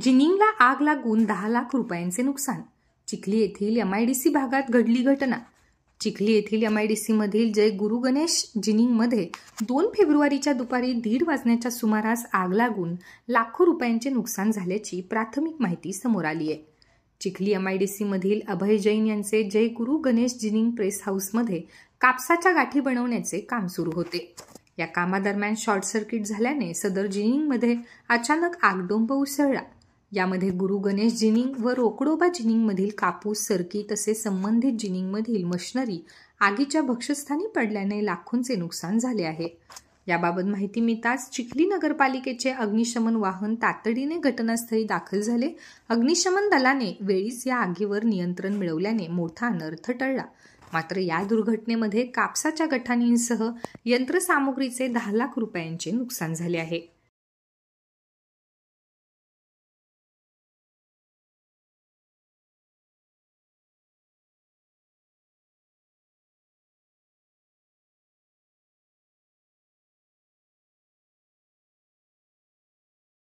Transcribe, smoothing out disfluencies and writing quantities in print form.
जिनिंगला आग लागून 10 लाख रुपयांचे नुकसान. चिखली येथील MIDC भागात घडली घटना. चिखली येथील MIDC मधील जय गुरु गणेश जिनिंगमध्ये 2 फेब्रुवारीच्या दुपारी 1:30 वाजण्याच्या सुमारास आग लागून लाखो रुपयांचे नुकसान झाल्याची प्राथमिक माहिती समोर आली आहे. चिखली MIDC मधील अभय जैन यांचे जय गुरु गणेश जिनिंग प्रेस हाऊसमध्ये कापसाच्या गाठी बनवण्याचे काम सुरू होते. या कामादरम्यान शॉर्ट सर्किट झाल्याने सदर जिनिंगमध्ये अचानक आगडोंब उसळला. यामध्ये गुरु गणेश जिनिंग व रोकडोबा जिनिंगमधील कापूस, सरकी तसेच संबंधित जिनिंगमधील मशिनरी आगीच्या भक्षस्थानी पडल्याने लाखोंचे नुकसान झाले आहे. याबाबत माहिती मिळताच चिखली नगरपालिकेचे अग्निशमन वाहन तातडीने घटनास्थळी दाखल झाले. अग्निशमन दलाने वेळीच या आगीवर नियंत्रण मिळवल्याने मोठा अनर्थ टळला. मात्र या दुर्घटनेमध्ये कापसाच्या गठांसह यंत्रसामुग्रीचे 10 लाख रुपयांचे नुकसान झाले आहे.